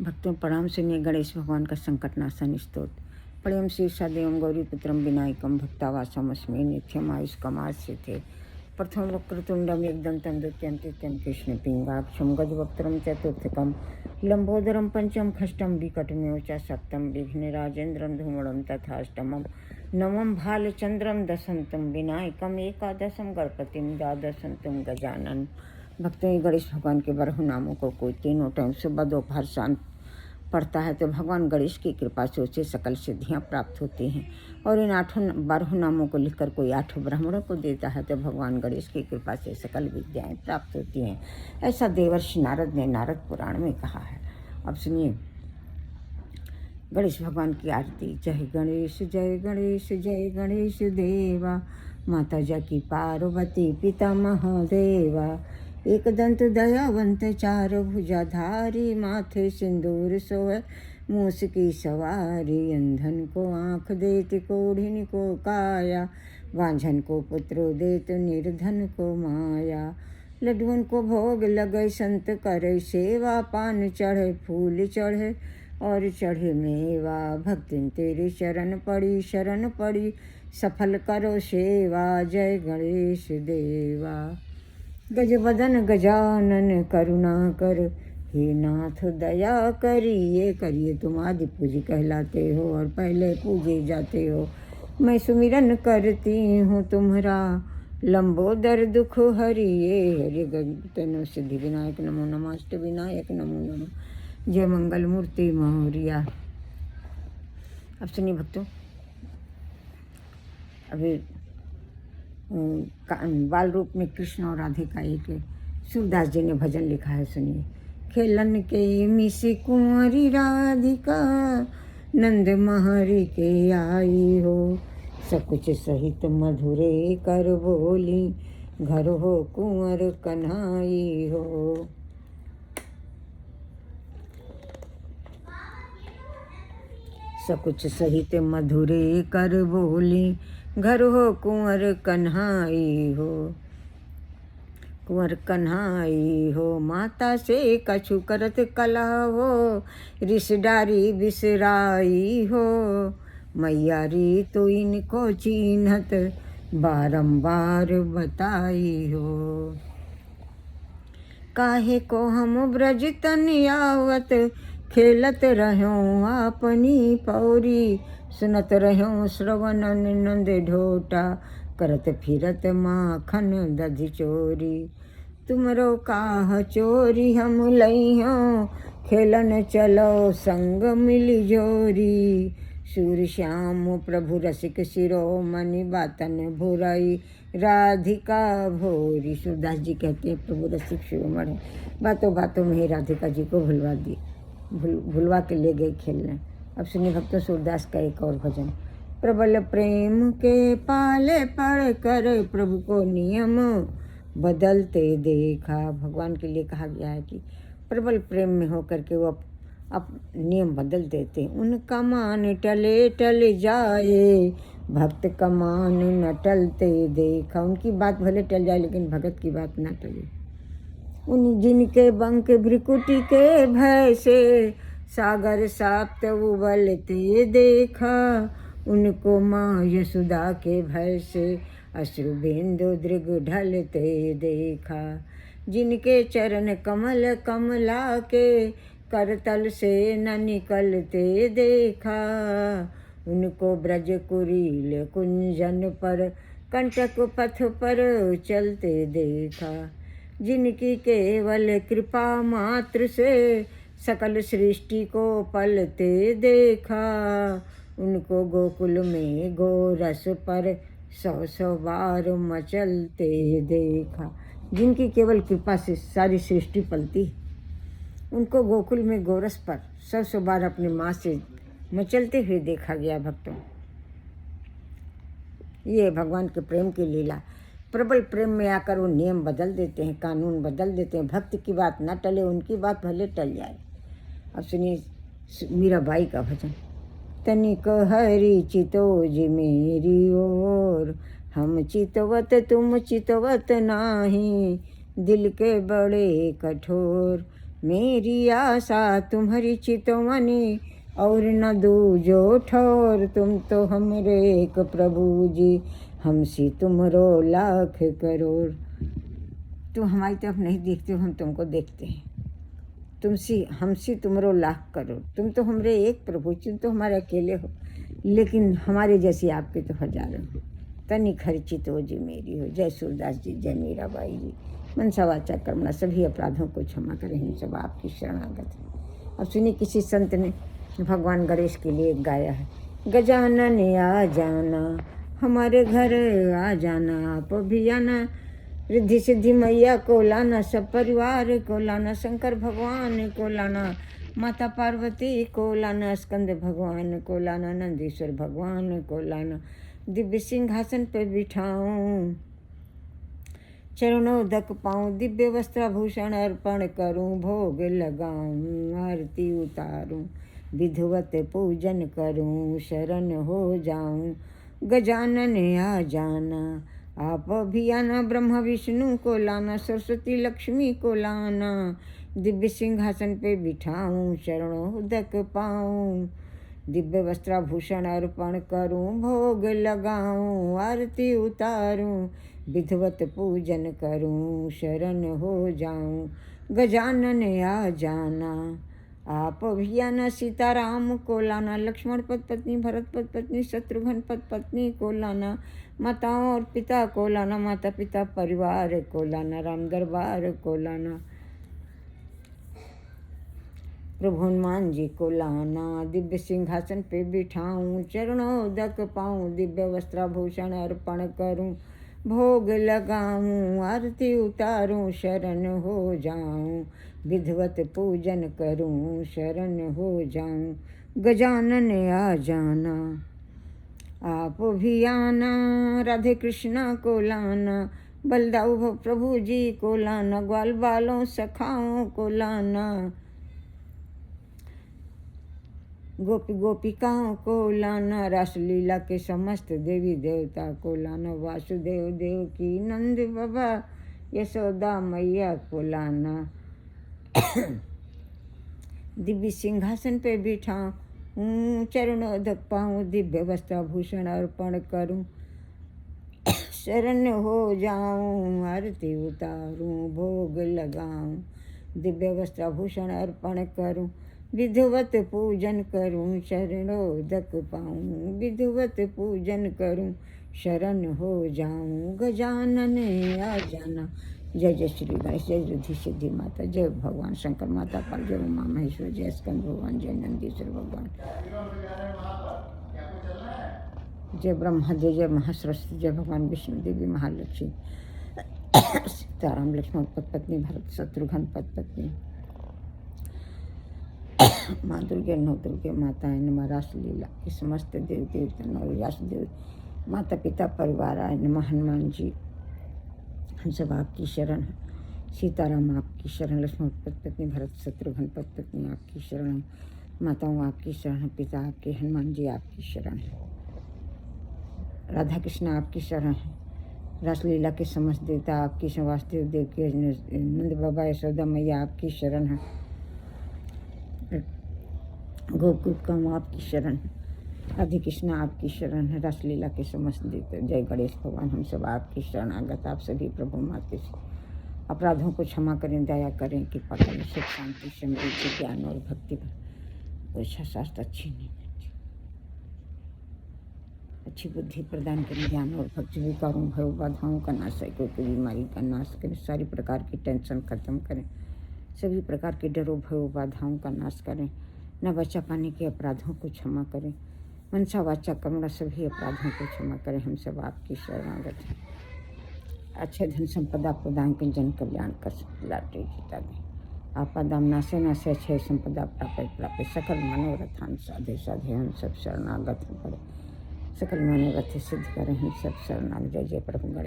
भक्तों प्रणाम। सुनिए गणेश भगवान का संकटनाशन स्तोत्र। प्रेम शीर्षादेवं गौरीपुत्रं विनायकं भक्तावासमस्मि नित्यम आयुष्कमास्य थे। प्रथम वक्रतुंडम एकदंतं द्वितीयं तृतीयं कृष्णपिंगाक्षं गजवक्त्रं चतुर्थकं लंबोदरं पंचम खष्टं विकटमेव च सप्तम विघ्नराजेन्द्रं धूमड़ं तथाष्टमं नवम भालचंद्रं दशंतं विनायकम एकादशं गणपतिं द्वादशंतं गजानन। भक्तों गणेश भगवान के 12 नामों को कोई तीनों टाइम सुबह दोपहर शाम पढ़ता है तो भगवान गणेश की कृपा से उसे सकल सिद्धियाँ प्राप्त होती हैं। और इन 12 नामों को लिखकर कोई 8 ब्राह्मणों को देता है तो भगवान गणेश की कृपा से सकल विद्याएं प्राप्त होती हैं। ऐसा देवर्षि नारद ने नारद पुराण में कहा है। अब सुनिए गणेश भगवान की आरती। जय गणेश जय गणेश जय गणेश देवा, माता जकी पार्वती पिता महादेवा, एक दंत दयावंत चार भुजाधारी, माथे सिंदूर सोए मूस की सवारी, अंधन को आँख देत कोढ़िन को काया, वांझन को पुत्र देत निर्धन को माया, लड्डुअन को भोग लगे संत करे सेवा, पान चढ़े फूल चढ़े और चढ़े मेवा, भक्तिन तेरी शरण पड़ी सफल करो सेवा, जय गणेश देवा। गजवदन गजानन करुणा कर, हे नाथ दया करिए तुम आदि पूजी कहलाते हो और पहले पूजे जाते हो। मैं सुमिरन करती हूँ तुम्हारा, लंबोदर दुख हरिये, हरि गण सिद्धि विनायक नमो नमः, अष्ट विनायक नमो नमः, जय मंगल मूर्ति मौर्या। अब सुनिए भक्तों, अभी बाल रूप में कृष्ण और राधे का एक सूरदास जी ने भजन लिखा है। सुनिए। खेलन के मिसी कुंवरी राधिका, नंद महरी के आई हो, सकुच सहित मधुरे कर बोली, घर हो कुंवर कन्हाई हो। सकुच सहित मधुरे कर बोली, घर हो कुंवर कन्हाई हो, कुंवर कन्हाई हो। माता से कछु करत कला हो, रिसडारी बिसराई हो, मैया री तो इनको चिन्हत बारंबार बताई हो। काहे को हम ब्रज तन आवत, खेलत रह्यों अपनी पौरी, सुनत रह्यों श्रवण नंद ढोटा, करत फिरत माखन दधि चोरी। तुमरो काह चोरी हम लइहों, खेलन चलो संग मिली जोरी। सूर श्याम प्रभु रसिक शिरोमणि, बातन भुराई राधिका भोरी। सूरदास जी कहते हैं प्रभु रसिक शिरोमणि बातों बातों में राधिका जी को भुलवा के ले गए खेलने। अब सुनिए भक्तों सूरदास का एक और भजन। प्रबल प्रेम के पाले पढ़ कर, प्रभु को नियम बदलते देखा। भगवान के लिए कहा गया है कि प्रबल प्रेम में होकर के वो अब नियम बदल देते। उनका मान टले टल जाए, भक्त का मान न टलते देखा। उनकी बात भले टल जाए लेकिन भगत की बात न टले। उन जिनके बंक भ्रिकुटी के भय से, सागर साप्त उबलते देखा। उनको माँ यशोदा के भय से, अश्रु बिंदु दृग ढलते देखा। जिनके चरण कमल कमला के, करतल से न निकलते देखा। उनको ब्रज कुरील कुंजन पर, कंटक पथ पर चलते देखा। जिनकी केवल कृपा मात्र से, सकल सृष्टि को पलते देखा। उनको गोकुल में गोरस पर 100 बार मचलते देखा। जिनकी केवल कृपा से सारी सृष्टि पलती है, उनको गोकुल में गोरस पर 100 बार अपनी माँ से मचलते हुए देखा गया। भक्तों ये भगवान के प्रेम की लीला। प्रबल प्रेम में आकर वो नियम बदल देते हैं, कानून बदल देते हैं। भक्त की बात न टले, उनकी बात भले टल जाए। अब सुनिए मीराबाई का भजन। तनिक हरि चितोज मेरी ओर, हम चितवत तुम चितवत नाही, दिल के बड़े कठोर। मेरी आशा तुम्हारी चितवनी, और न दूजो ठोर। तुम तो हमरे एक प्रभु जी, हमसी तुमरो लाख करोड़। तुम हमारी तरफ नहीं देखते हो, हम तुमको देखते हैं। तुमसी हमसी तुमरो लाख करोड़। तुम तो हमरे एक प्रभु, तुम तो हमारे अकेले हो, लेकिन हमारे जैसी आपके तो हजारों हो। तनि खर्ची तो जी मेरी हो। जय सूरदास जी, जय मीराबाई जी। मनसा वाचा कर्मणा सभी अपराधों को क्षमा करें, हम सब आपकी शरणागत हैं। अब सुनिए, किसी संत ने भगवान गणेश के लिए गाया है। गजानन आ जाना, हमारे घर आ जाना, आप भी आना, रिद्धि सिद्धि मैया को लाना, सब परिवार को लाना, शंकर भगवान को लाना, माता पार्वती को लाना, स्कंद भगवान को लाना, नंदीश्वर भगवान को लाना। दिव्य सिंहासन पे बिठाऊं, चरणोदक पाऊं, दिव्य वस्त्राभूषण अर्पण करूं, भोग लगाऊं, आरती उतारूं, विधिवत पूजन करूं, शरण हो जाऊं। गजानन आ जाना, आप भी आना, ब्रह्मा विष्णु को लाना, सरस्वती लक्ष्मी को लाना, दिव्य सिंहासन पे बिठाऊं, चरणोदक पाऊं, दिव्य वस्त्राभूषण अर्पण करूं, भोग लगाऊं, आरती उतारूं, विधिवत पूजन करूं, शरण हो जाऊं। गजानन आ जाना, आप भी आना, सीताराम को लाना, लक्ष्मण पद पत्नी, भरत पद पत्नी, शत्रुघ्न पद पत्नी को लाना, माताओं और पिता को लाना, माता पिता परिवार को लाना, राम दरबार को लाना, प्रभु हनुमान जी को लाना, दिव्य सिंहासन पे बिठाऊं, चरणोदक पाऊं, दिव्य वस्त्राभूषण अर्पण करूं, भोग लगाऊं, आरती उतारूं, शरण हो जाऊं, विधिवत पूजन करूं, शरण हो जाऊं। गजानन आ जाना, आप भी आना, राधे कृष्णा को लाना, बलदाऊ प्रभु जी को लाना, ग्वाल बालों सखाओं को लाना, गोपी गोपिकाओं को लाना, रासलीला के समस्त देवी देवता को लाना, वासुदेव देव की नंद बाबा यशोदा मैया को लाना, दिव्य सिंहासन पे बिठाऊं, चरणोदक पाऊं, दिव्य वस्त्राभूषण अर्पण करूं, शरण हो जाऊं, आरती उतारूं, भोग लगाऊं, दिव्य वस्त्राभूषण अर्पण करूं, विधिवत पूजन करूं, शरणोदक पाऊं, विधिवत पूजन करूं, शरण हो जाऊं। गजानन आ जाना। जय जय श्री गणेश, जय रिद्धि सिद्धि माता, जय भगवान शंकर माता पाल, जय उमा महेश्वर, जय स्कंद भगवान, जय नंदीश्वर भगवान, जय ब्रह्मदेव, जय महासरस्वती, जय भगवान विष्णु देवी महालक्ष्मी, सीताराम लक्ष्मण पद पत्नी, भरत शत्रुघ्न पद पत्नी, माँ दुर्गे नौ दुर्गे माताएं नमः, रासलीला के समस्त देव देवता नौ व्यासदेव, माता पिता परिवार आय नमः, हनुमान जी हम सब आपकी शरण है, सीताराम आपकी शरण, लक्ष्मण पद पत्नी, भरत शत्रुघ्न पद पत्नी आपकी शरण है, माताओं आपकी शरण है, पिता आपके, हनुमान जी आपकी शरण है, राधा कृष्ण आपकी शरण है, रासलीला के समस्त देवता आपकी शरण, वासुदेव देव के, नंद बाबा यशोदा मैया आपकी शरण है, गोकुल आपकी शरण है, राधे कृष्ण आपकी शरण है, रासलीला के समस्त देवता, जय गणेश भगवान हम सब आपकी शरणागत। आप सभी प्रभु माते से अपराधों को क्षमा करें, दया करें, कृपा करें, सुख शांति समृद्धि ज्ञान और भक्ति कोई इच्छा शास्त्र अच्छी नहीं, अच्छी बुद्धि प्रदान करें, ज्ञान और भक्ति, विकारों भय बाधाओं का नाश, कोई बीमारी का नाश करें, सारी प्रकार की टेंशन खत्म करें, सभी प्रकार के डरों भयों बाधाओं का नाश करें, न बचा पाने के अपराधों को क्षमा करें, मनसा वाचा कर्मणा सभी अपराधों को क्षमा करें, हम सब आपकी शरणागत हैं। अच्छे धन संपदा प्रदान कर, जन कल्याण कर, लाटरी जीता दें, आपादाम नासे नासे अच्छे संपदा प्राप्त, सकल मनोरथान साधे साधे हम सब शरणागत करें, सकल मनोरथ सिद्ध करें, हम सब शरणागत। जय जय प्रभु गणेश।